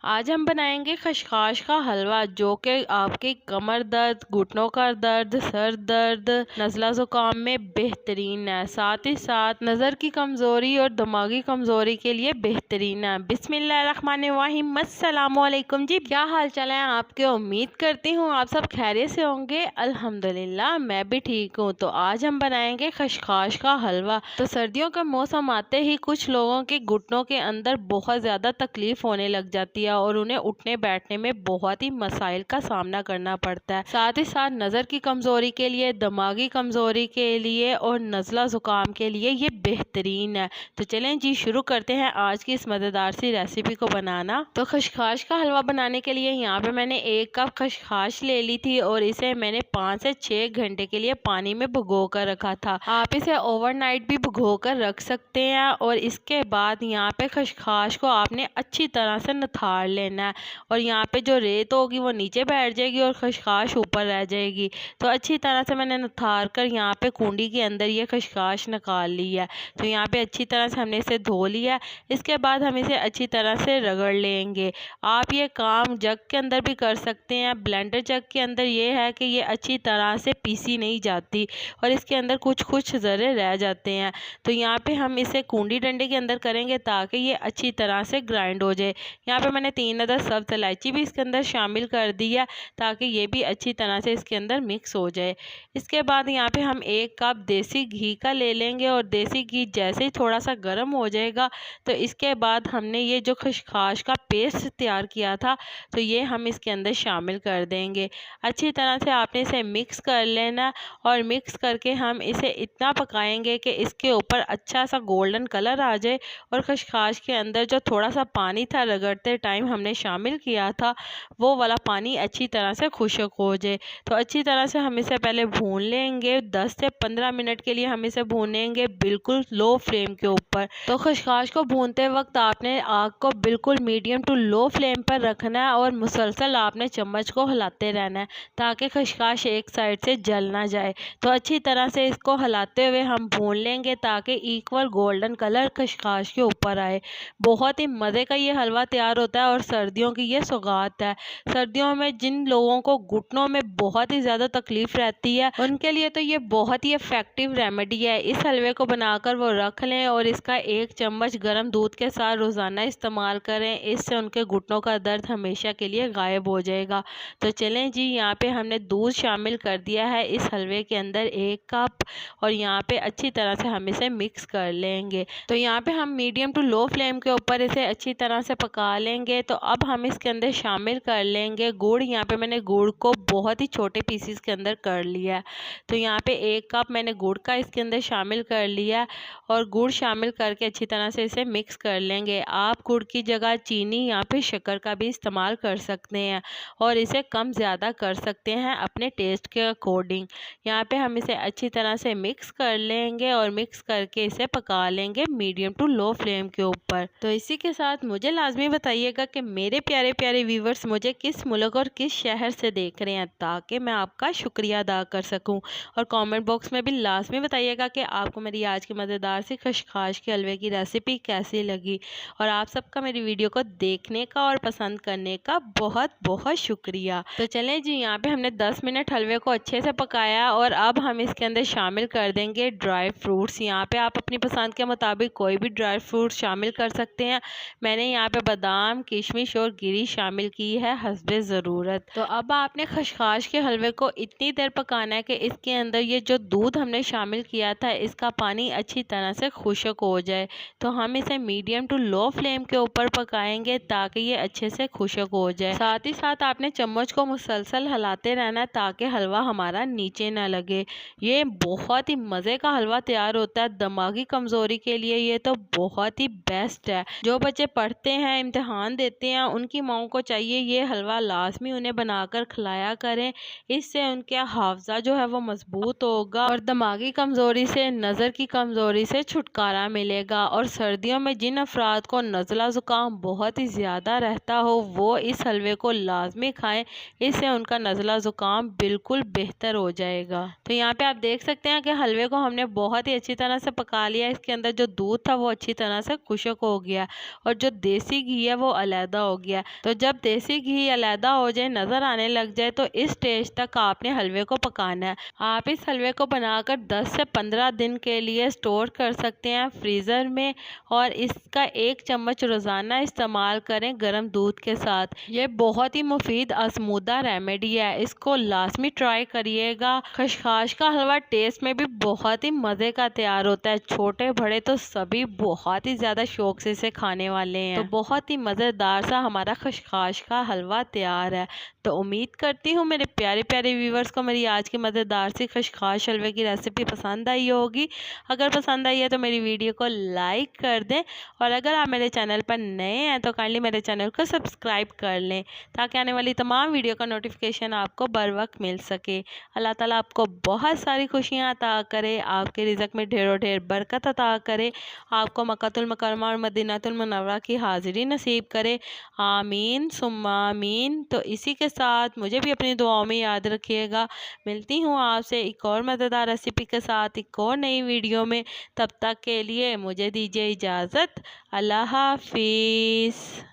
आज हम बनाएंगे खशखाश का हलवा जो कि आपके कमर दर्द, घुटनों का दर्द, सर दर्द, नज़ला ज़ुकाम में बेहतरीन है। साथ ही साथ नज़र की कमज़ोरी और दिमागी कमज़ोरी के लिए बेहतरीन है। बिस्मिल्लाहिर्रहमानिर्रहीम। अस्सलामुअलैकुम जी, क्या हाल चाल है आपके? उम्मीद करती हूँ आप सब खैरियत से होंगे। अल्हम्दुलिल्लाह मैं भी ठीक हूँ। तो आज हम बनाएंगे खशखाश का हलवा। तो सर्दियों का मौसम आते ही कुछ लोगों के घुटनों के अंदर बहुत ज़्यादा तकलीफ होने लग जाती है और उन्हें उठने बैठने में बहुत ही मसाइल का सामना करना पड़ता है। साथ ही साथ नज़र की कमज़ोरी के लिए, दिमागी कमज़ोरी के लिए और नज़ला ज़ुकाम के लिए ये बेहतरीन है। तो चलें जी, शुरू करते हैं आज की इस मज़ेदार सी रेसिपी को बनाना। तो खशखाश का हलवा बनाने के लिए यहाँ पे मैंने 1 कप खशखाश ले ली थी और इसे मैंने 5 से 6 घंटे के लिए पानी में भिगो कर रखा था। आप इसे ओवरनाइट भी भिगो कर रख सकते हैं। और इसके बाद यहाँ पे खशखाश को आपने अच्छी तरह से नथाड़ लेना है और यहाँ पे जो रेत होगी वो नीचे बैठ जाएगी और खशखाश ऊपर रह जाएगी। तो अच्छी तरह से मैंने नथाड़ कर यहाँ पे कूंडी के अंदर ये खशखाश निकाल ली है। तो यहाँ पे अच्छी तरह से हमने इसे धो लिया। इसके बाद हम इसे अच्छी तरह से रगड़ लेंगे। आप ये काम जग के अंदर भी कर सकते हैं। ब्लेंडर जग के अंदर ये है कि ये अच्छी तरह से पीसी नहीं जाती और इसके अंदर कुछ कुछ ज़रे रह जाते हैं। तो यहाँ पे हम इसे कूंडी डंडे के अंदर करेंगे ताकि ये अच्छी तरह से ग्राइंड हो जाए। यहाँ पे मैंने 3 अदद सब्ज़ इलायची भी इसके अंदर शामिल कर दी है ताकि ये भी अच्छी तरह से इसके अंदर मिक्स हो जाए। इसके बाद यहाँ पे हम 1 कप देसी घी का ले लेंगे और देसी घी जैसे ही थोड़ा सा गर्म हो जाएगा तो इसके बाद हमने ये जो खशखाश का पेस्ट तैयार किया था तो ये हम इसके अंदर शामिल कर देंगे। अच्छी तरह से आपने इसे मिक्स कर लेना और मिक्स करके हम इसे इतना पकाएंगे कि इसके ऊपर अच्छा सा गोल्डन कलर आ जाए और खशखाश के अंदर जो थोड़ा सा पानी था रगड़ते टाइम हमने शामिल किया था वो वाला पानी अच्छी तरह से खुश्क हो जाए। तो अच्छी तरह से हम इसे पहले भून लेंगे। 10 से 15 मिनट के लिए हम इसे भूनेंगे बिल्कुल लो फ्लेम के ऊपर। तो खशखाश को भूनते वक्त आपने आग को बिल्कुल मीडियम टू लो फ्लेम पर रखना है और मुसलसल आपने चम्मच को हिलाते रहना है ताकि खशखाश एक साइड से जल ना जाए। तो अच्छी तरह से इसको हिलाते हुए हम भून लेंगे ताकि इक्वल गोल्डन कलर खशखाश के ऊपर आए। बहुत ही मज़े का ये हलवा तैयार होता है और सर्दियों की ये सौगात है। सर्दियों में जिन लोगों को घुटनों में बहुत ही ज़्यादा तकलीफ़ रहती है उनके लिए तो ये बहुत ही इफ़ेक्टिव रेमेडी है। इस हलवे को बनाकर वो रख लें और इसका 1 चम्मच गर्म दूध के साथ रोज़ाना इस्तेमाल करें। इससे उनके घुटनों का दर्द हमेशा के लिए गायब हो जाएगा। तो चलें जी, यहाँ पे हमने दूध शामिल कर दिया है इस हलवे के अंदर 1 कप और यहाँ पे अच्छी तरह से हम इसे मिक्स कर लेंगे। तो यहाँ पे हम मीडियम टू लो फ्लेम के ऊपर इसे अच्छी तरह से पका लेंगे। तो अब हम इसके अंदर शामिल कर लेंगे गुड़। यहाँ पे मैंने गुड़ को बहुत ही छोटे पीसीस के अंदर कर लिया है। तो यहाँ पे 1 कप मैंने गुड़ का इसके अंदर शामिल कर लिया और गुड़ शामिल करके अच्छी तरह से इसे मिक्स कर लेंगे। आप गुड़ की जगह चीनी या फिर शक्कर का भी इस्तेमाल कर सकते हैं और इसे कम ज़्यादा कर सकते हैं अपने टेस्ट के अकॉर्डिंग। यहाँ पे हम इसे अच्छी तरह से मिक्स कर लेंगे और मिक्स करके इसे पका लेंगे मीडियम टू लो फ्लेम के ऊपर। तो इसी के साथ मुझे लाजमी बताइएगा कि मेरे प्यारे प्यारे व्यूवर्स मुझे किस मुल्क और किस शहर से देख रहे हैं ताकि मैं आपका शुक्रिया अदा कर सकूं। और कमेंट बॉक्स में भी लाजमी बताइएगा कि आपको मेरी आज की मज़ेदार सी खशखाश के हलवे की रेसिपी कैसी लगी। और आप सबका मेरी वीडियो को देखने का और पसंद करने का बहुत बहुत शुक्रिया। तो चलें जी, यहाँ पे हमने 10 मिनट हलवे को अच्छे से पकाया और अब हम इसके अंदर शामिल कर देंगे ड्राई फ्रूट्स। यहाँ पे आप अपनी पसंद के मुताबिक कोई भी ड्राई फ्रूट शामिल कर सकते हैं। मैंने यहाँ पे बादाम, किशमिश और गिरी शामिल की है हस्बे ज़रूरत। तो अब आपने खशखाश के हलवे को इतनी देर पकाना है कि इसके अंदर ये जो दूध हमने शामिल किया था इसका पानी अच्छी तरह से खुश्क हो जाए। तो हम इसे मीडियम टू लो फ्लेम के ऊपर पकाएंगे ताकि ये अच्छे से खुश्क हो जाए। साथ ही साथ आपने चम्मच को मुसलसल हिलाते रहना ताकि हलवा हमारा नीचे ना लगे। ये बहुत ही मज़े का हलवा तैयार होता है। दिमागी कमज़ोरी के लिए ये तो बहुत ही बेस्ट है। जो बच्चे पढ़ते हैं, इम्तिहान देते हैं, उनकी माओं को चाहिए ये हलवा लाजमी उन्हें बनाकर खिलाया करें। इससे उनके हाफजा जो है वो मजबूत होगा और दिमागी कमज़ोरी से, नज़र की कमज़ोरी से छुटकारा मिलेगा। और सर्दियों में जिन अफराद को नज़ला ज़ुकाम बहुत ही ज़्यादा रहता हो वो इस हलवे को लाजमी खाएं। इससे उनका नज़ला ज़ुकाम बिल्कुल बेहतर हो जाएगा। तो यहाँ पे आप देख सकते हैं कि हलवे को हमने बहुत ही अच्छी तरह से पका लिया। इसके अंदर जो दूध था वो अच्छी तरह से खुश्क हो गया और जो देसी घी है वो अलहदा हो गया। तो जब देसी घी अलहदा हो जाए, नज़र आने लग जाए, तो इस स्टेज तक आपने हलवे को पकाना है। आप इस हलवे को बनाकर 10 से 15 दिन के लिए स्टोर कर सकते हैं फ्रीज़र में, और इसका 1 चम्मच रोज़ाना इस्तेमाल करें गर्म दूध के साथ। ये बहुत ही मुफीद आजमूदा रेमेडी है, इसको लाजमी ट्राई करिएगा। खशखाश का हलवा टेस्ट में भी बहुत ही मज़े का तैयार होता है, छोटे बड़े तो सभी बहुत ही ज़्यादा शौक से इसे खाने वाले हैं। तो बहुत ही मज़ेदार सा हमारा खशखाश का हलवा तैयार है। तो उम्मीद करती हूँ मेरे प्यारे प्यारे व्यूवर्स को मेरी आज की मज़ेदार सी खशखाश हलवे की रेसिपी पसंद आई होगी। अगर पसंद आई है तो मेरी वीडियो को लाइक कर दें, और अगर आप मेरे चैनल पर नए हैं तो काइंडली मेरे चैनल को सब्सक्राइब कर लें, ताकि आने वाली तमाम वीडियो का नोटिफिकेशन आपको बर वक्त मिल सके। अल्लाह ताला आपको बहुत सारी खुशियाँ अता करे, आपके रिज़्क़ में ढेरों ढेर बरकत अता करे, आपको मक्कातुल मुकर्रमा और मदीनातुल मुनव्वरा की हाज़िरी नसीब करे। आमीन सुम्मा आमीन। तो इसी के साथ मुझे भी अपनी दुआओं में याद रखिएगा। मिलती हूँ आपसे एक और मज़ेदार रेसिपी के साथ एक और नई वीडियो में। तब तक के लिए मुझे दीजिए इजाज़त। अल्लाह हाफिज़।